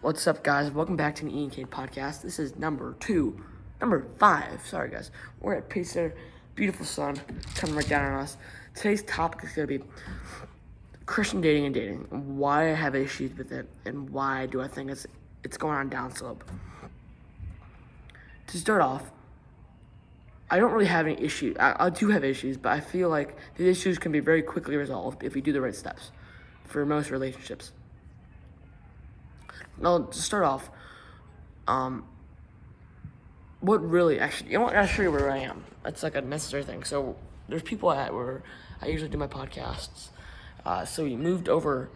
What's up, guys? Welcome back to the Ian Cade podcast. This is number 5. Sorry, guys. We're at Pizza. Beautiful sun coming right down on us. Today's topic is going to be Christian dating and dating, and why I have issues with it, and why do I think it's going on downslope. To start off, I don't really have any issues. I do have issues, but I feel like the issues can be very quickly resolved if we do the right steps for most relationships. Now, to start off, what really, actually, you know what, I'll show you where I am. It's like a necessary thing. So, there's people at where I usually do my podcasts. So we moved over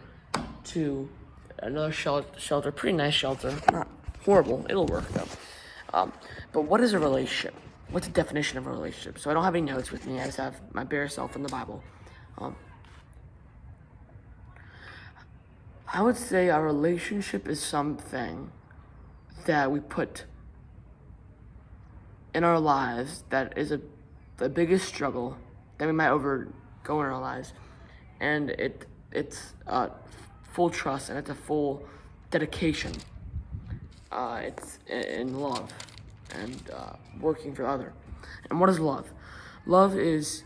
to another shelter, pretty nice shelter, not horrible, it'll work though. But what is a relationship? What's the definition of a relationship? So I don't have any notes with me, I just have my bare self in the Bible. I would say our relationship is something that we put in our lives that is the biggest struggle that we might overgo in our lives, and it's full trust and it's a full dedication. It's in love and working for other. And what is love? Love is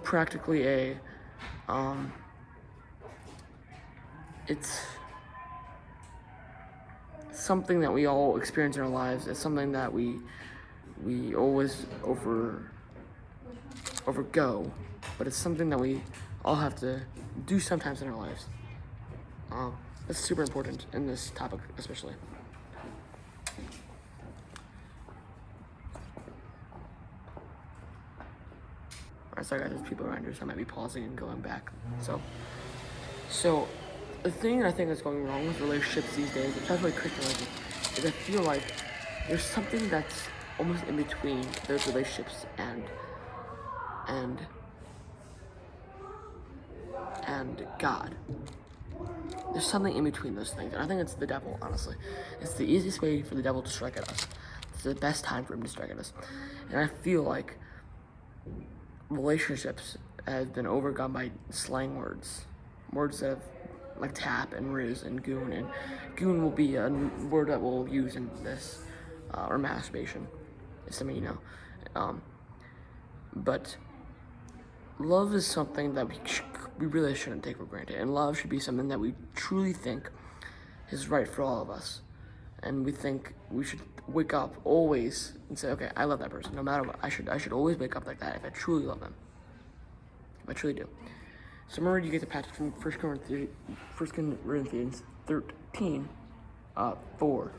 practically it's something that we all experience in our lives. It's something that we always overgo, but it's something that we all have to do sometimes in our lives. That's super important in this topic, especially. Alright, sorry guys, there's people around here, so I might be pausing and going back. So the thing that I think is going wrong with relationships these days, especially Christian relationships, is I feel like there's something that's almost in between those relationships and God. There's something in between those things, and I think it's the devil, honestly. It's the easiest way for the devil to strike at us. It's the best time for him to strike at us. And I feel like relationships have been overgone by slang words that have like tap and riz and goon, and goon will be a word that we'll use in this, or masturbation, if some of you know. But love is something that we really shouldn't take for granted, and love should be something that we truly think is right for all of us, and we think we should wake up always and say, okay, I love that person, no matter what. I should always wake up like that if I truly love them. If I truly do. So remember, you get the passage from 1 Corinthians 13, 4.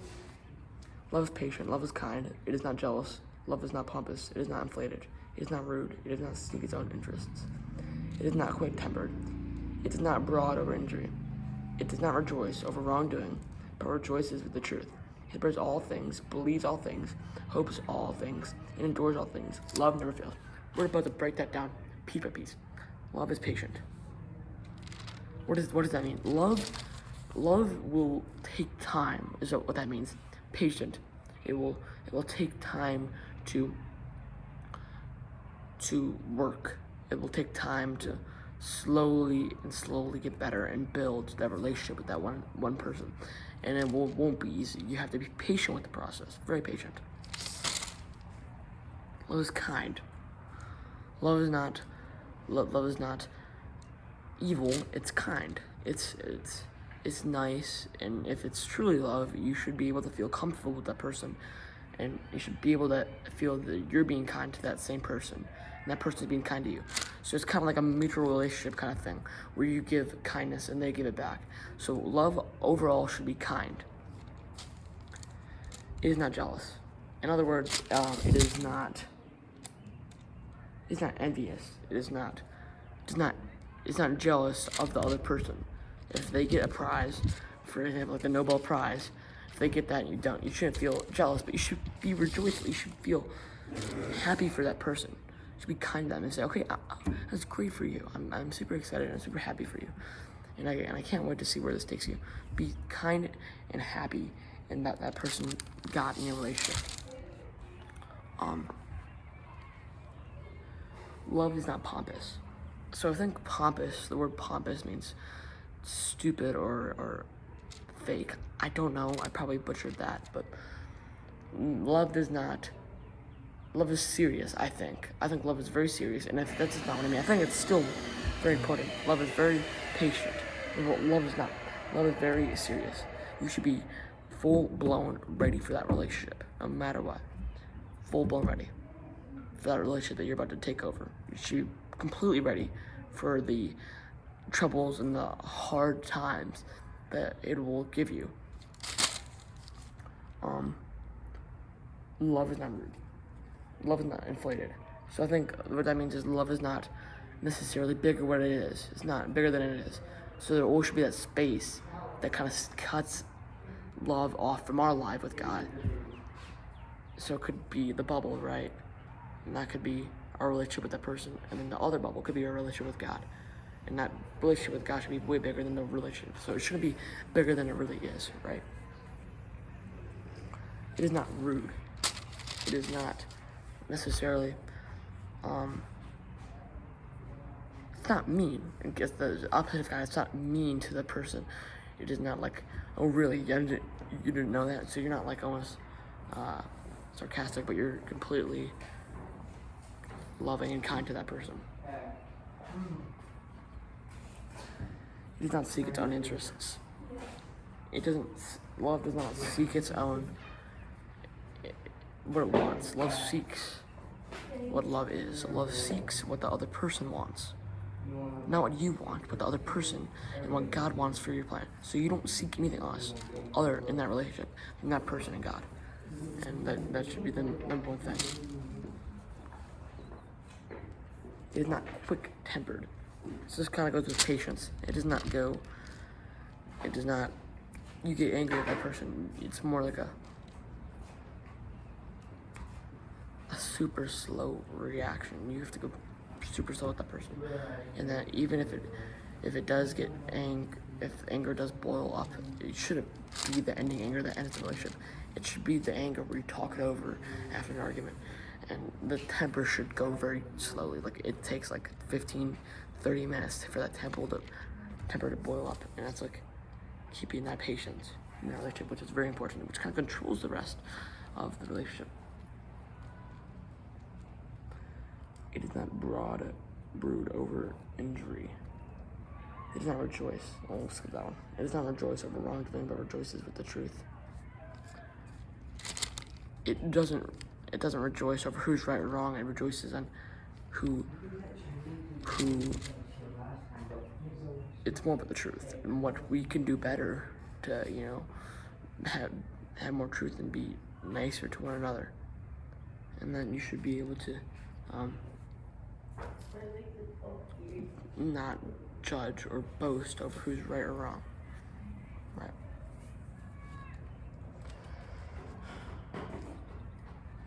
Love is patient, love is kind, it is not jealous, love is not pompous, it is not inflated, it is not rude, it does not seek its own interests, it is not quick-tempered, it does not brood over injury, it does not rejoice over wrongdoing, but rejoices with the truth. It bears all things, believes all things, hopes all things, and endures all things. Love never fails. We're about to break that down piece by piece. Love is patient. What does that mean? Love will take time, is what that means. Patient. It will take time to work. It will take time to slowly get better and build that relationship with that one person. And it won't be easy. You have to be patient with the process. Very patient. Love is kind. Love is not evil. It's kind. It's nice. And if it's truly love, you should be able to feel comfortable with that person, and you should be able to feel that you're being kind to that same person, and that person is being kind to you. So it's kind of like a mutual relationship kind of thing, where you give kindness and they give it back. So love overall should be kind. It is not jealous. In other words, it's not envious. It's not jealous of the other person. If they get a prize, for example, like the Nobel Prize, if they get that and you shouldn't feel jealous, but you should be rejoiceful. You should feel happy for that person. You should be kind to them and say, okay, that's great for you. I'm super excited and I'm super happy for you. And I can't wait to see where this takes you. Be kind and happy and that person got in your relationship. Love is not pompous. So I think pompous, the word pompous means stupid or fake. I don't know. I probably butchered that, but love is serious, I think. I think love is very serious, and if that's not what I mean, I think it's still very important. Love is very patient. Love is not. Love is very serious. You should be full-blown ready for that relationship, no matter what. Full-blown ready for that relationship that you're about to take over. You should be completely ready for the troubles and the hard times that it will give you. Love is not rude. Love is not inflated. So I think what that means is love is not necessarily bigger what it is. It's not bigger than it is. So there always should be that space that kind of cuts love off from our life with God. So it could be the bubble, right? And that could be our relationship with that person. And then the other bubble could be our relationship with God. And that relationship with God should be way bigger than the relationship. So it shouldn't be bigger than it really is, right? It is not rude. It is not necessarily, it's not mean. I guess the opposite of God, it's not mean to the person. It is not like, oh really, you didn't know that, so you're not like almost sarcastic, but you're completely loving and kind to that person. It does not seek its own interests. Love does not seek its own, what it wants. Love seeks what love is. Love seeks what the other person wants. Not what you want, but the other person and what God wants for your plan. So you don't seek anything else other in that relationship than that person and God. And that should be the number one thing. It is not quick-tempered. So this kind of goes with patience. It does not, you get angry at that person. It's more like a super slow reaction. You have to go super slow with that person. And that even if it does get if anger does boil up, it shouldn't be the ending anger that ends the relationship. It should be the anger where you talk it over after an argument. And the temper should go very slowly. Like it takes like 15, 30 minutes for that temper to boil up. And that's like keeping that patience in that relationship, which is very important, which kind of controls the rest of the relationship. It is not brood over injury. It does not rejoice. I'll skip that one. It does not rejoice over wrongdoing, but rejoices with the truth. It doesn't rejoice over who's right or wrong. It rejoices on who. It's more about the truth and what we can do better to, have more truth and be nicer to one another. And then you should be able to not judge or boast over who's right or wrong. Right.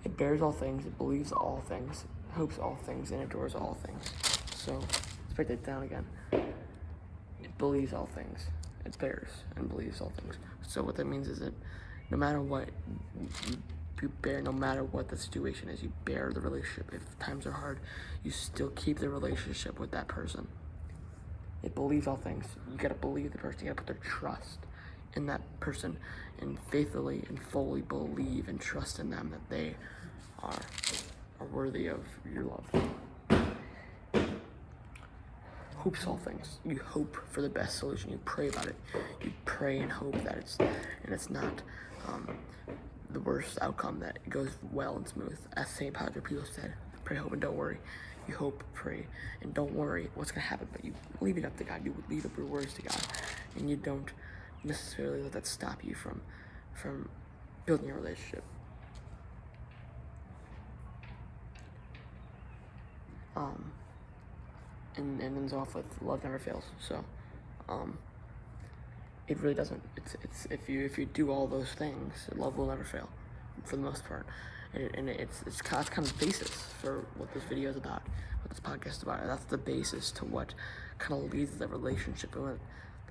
It bears all things, it believes all things, hopes all things, and adores all things. So let's break that down again. It believes all things. It bears and believes all things. So what that means is that no matter what you bear, no matter what the situation is, you bear the relationship. If times are hard, you still keep the relationship with that person. It believes all things. You gotta believe the person. You gotta put their trust in that person and faithfully and fully believe and trust in them that they are worthy of your love. Hopes all things. You hope for the best solution. You pray about it. You pray and hope that it's not the worst outcome, that it goes well and smooth. As St. Padre Pio said, pray, hope, and don't worry. You hope, pray, and don't worry what's going to happen, but you leave it up to God. You leave up your words to God, and you don't necessarily let that stop you from building a relationship. And ends off with love never fails. So, it really doesn't. It's if you do all those things, love will never fail, for the most part. And it's kind of the basis for what this video is about, what this podcast is about. And that's the basis to what kind of leads the relationship.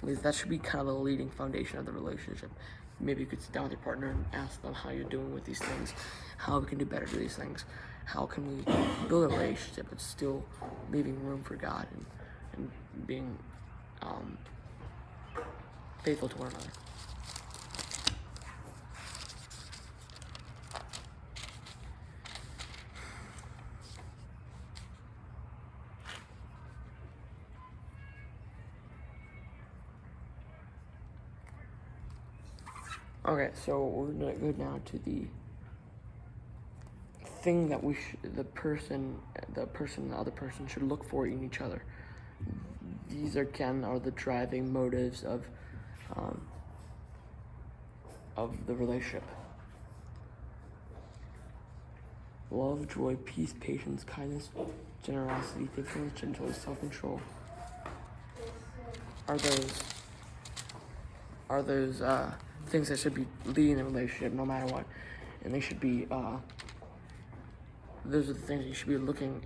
That should be kind of the leading foundation of the relationship. Maybe you could sit down with your partner and ask them how you're doing with these things, how we can do better to these things, how can we build a relationship but still leaving room for God and being faithful to one another. Okay, so we're gonna go now to the thing that the other person should look for in each other. These are the driving motives of the relationship. Love, joy, peace, patience, kindness, generosity, faithfulness, gentleness, self-control. Are those things that should be leading the relationship no matter what, and they should be those are the things that you should be looking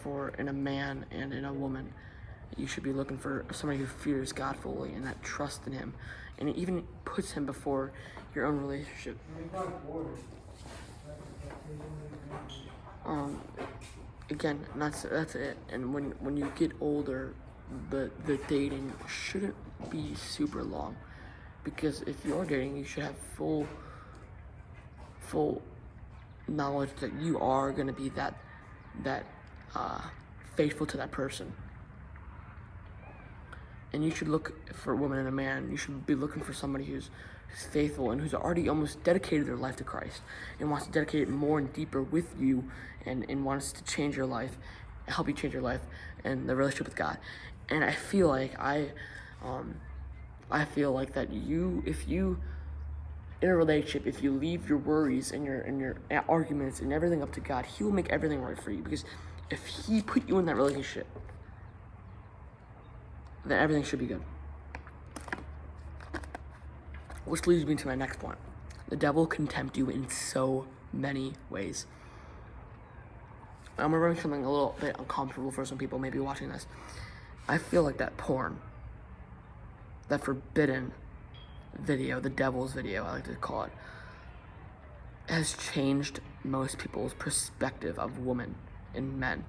for in a man and in a woman. You should be looking for somebody who fears God fully and that trusts in Him, and it even puts Him before your own relationship. Again, that's it. And when you get older, the dating shouldn't be super long, because if you're dating, you should have full knowledge that you are going to be that faithful to that person. And you should look for a woman and a man. You should be looking for somebody who's faithful and who's already almost dedicated their life to Christ and wants to dedicate it more and deeper with you, and wants to change your life, help you change your life and the relationship with God. And I feel like that if you in a relationship, if you leave your worries and your arguments and everything up to God, He will make everything right for you. Because if He put you in that relationship, then everything should be good. Which leads me to my next point. The devil can tempt you in so many ways. I'm gonna bring something a little bit uncomfortable for some people maybe watching this. I feel like that porn, that forbidden video, the devil's video, I like to call it, has changed most people's perspective of women and men.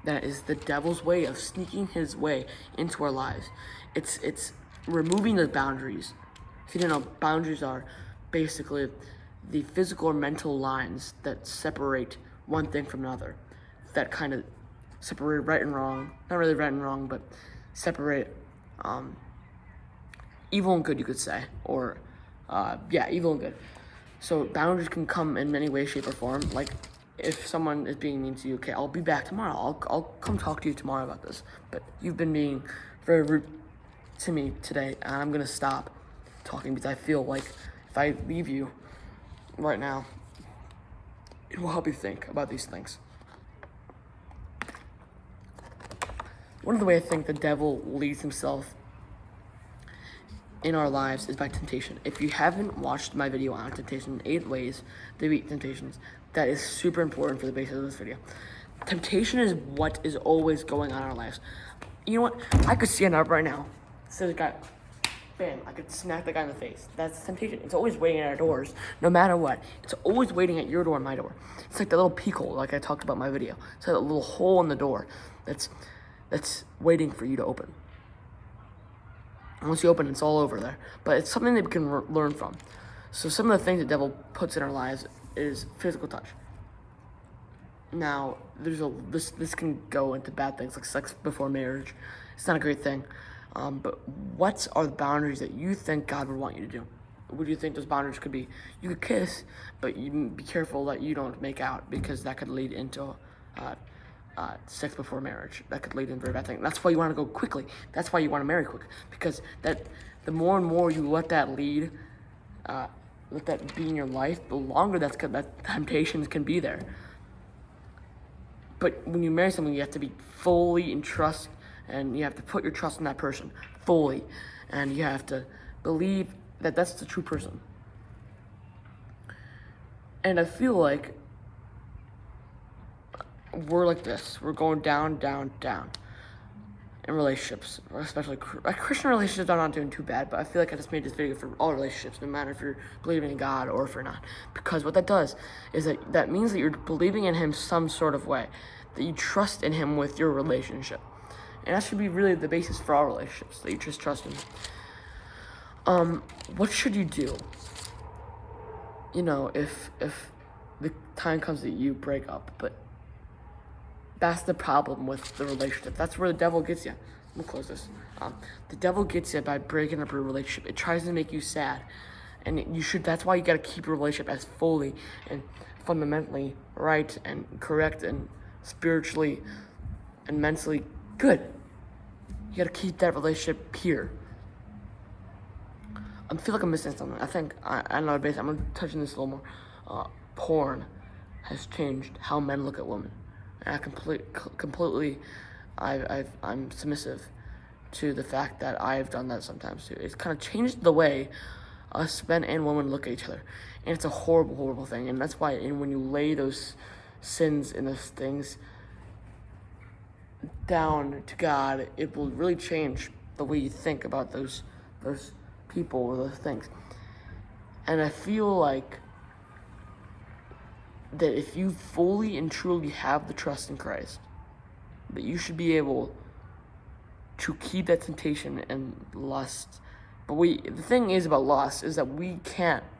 That is the devil's way of sneaking his way into our lives. It's removing the boundaries. If you don't know, boundaries are basically the physical or mental lines that separate one thing from another, that kind of separate right and wrong, not really right and wrong, but separate evil and good, you could say, or evil and good. So boundaries can come in many ways, shape, or form. Like if someone is being mean to you, okay, I'll be back tomorrow. I'll come talk to you tomorrow about this. But you've been being very rude to me today, and I'm gonna stop talking because I feel like if I leave you right now, it will help you think about these things. One of the ways I think the devil leads himself in our lives is by temptation. If you haven't watched my video on temptation, 8 ways to beat temptations, that is super important for the basis of this video. Temptation is what is always going on in our lives. You know what? I could stand up right now, say the guy, bam, I could smack the guy in the face. That's temptation. It's always waiting at our doors, no matter what. It's always waiting at your door and my door. It's like that little peek hole, like I talked about in my video. It's like that little hole in the door that's waiting for you to open. Once you open, it's all over there. But it's something that we can learn from. So some of the things the devil puts in our lives is physical touch. Now, this can go into bad things like sex before marriage. It's not a great thing. But what are the boundaries that you think God would want you to do? What do you think those boundaries could be? You could kiss, but you be careful that you don't make out, because that could lead into sex before marriage. That could lead into a very bad thing. That's why you want to go quickly. That's why you want to marry quick, because the more and more you let that lead, let that be in your life, the longer that temptations can be there. But when you marry someone, you have to be fully in trust, and you have to put your trust in that person fully, and you have to believe that that's the true person. And I feel like we're like this. We're going down, down, down in relationships, especially Christian relationships are not doing too bad, but I feel like I just made this video for all relationships, no matter if you're believing in God or if you're not. Because what that does is that means that you're believing in Him some sort of way, that you trust in Him with your relationship. And that should be really the basis for all relationships, that you just trust in. What should you do? You know, if the time comes that you break up, but that's the problem with the relationship. That's where the devil gets you. I'm gonna close this. The devil gets you by breaking up your relationship. It tries to make you sad, and you should. That's why you gotta keep your relationship as fully and fundamentally right and correct and spiritually and mentally good. You gotta keep that relationship pure. I feel like I'm missing something. I think I'm gonna touch on this a little more. Porn has changed how men look at women. And I'm submissive to the fact that I've done that sometimes too. It's kind of changed the way us men and women look at each other, and it's a horrible, horrible thing. And that's why, when you lay those sins and those things down to God, it will really change the way you think about those people or those things. And I feel like that if you fully and truly have the trust in Christ, that you should be able to keep that temptation and lust. But the thing is about lust is that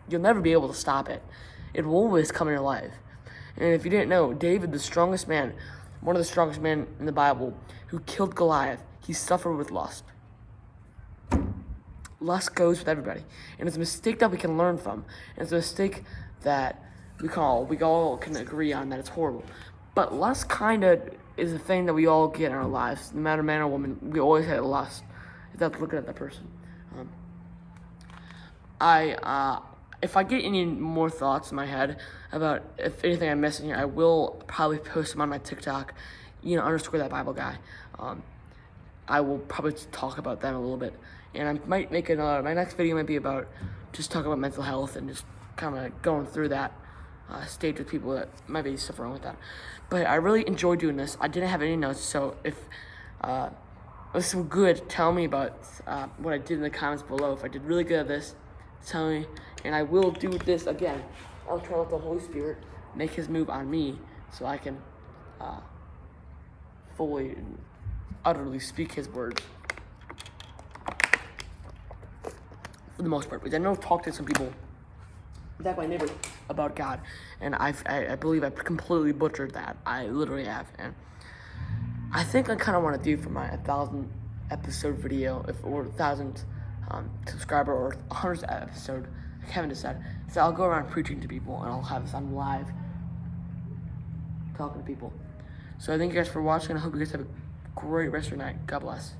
you'll never be able to stop it. It will always come in your life. And if you didn't know, David, the strongest man, one of the strongest men in the Bible, who killed Goliath, he suffered with lust. Lust goes with everybody. And it's a mistake that we can learn from. And it's a mistake that we all can agree on that it's horrible. But lust kind of is a thing that we all get in our lives. No matter man or woman, we always have lust. Without looking at that person. If I get any more thoughts in my head about if anything I'm missing here, I will probably post them on my TikTok, _ that Bible guy. I will probably talk about them a little bit. And I might make my next video might be about just talking about mental health and just kind of going through that stage with people that might be suffering with that. But I really enjoyed doing this. I didn't have any notes, so if this was good, tell me about what I did in the comments below. If I did really good at this, tell me, and I will do this again. I'll try to let the Holy Spirit make his move on me so I can fully and utterly speak his words. For the most part, because I know I've talked to some people, like my neighbor, about God, and I believe I completely butchered that. I literally have, and I think I kind of want to do for my 1,000 episode video, or 1,000 subscriber or 100th episode, I haven't decided. So I'll go around preaching to people, and I'll have this on live, talking to people. So I thank you guys for watching. I hope you guys have a great rest of your night. God bless.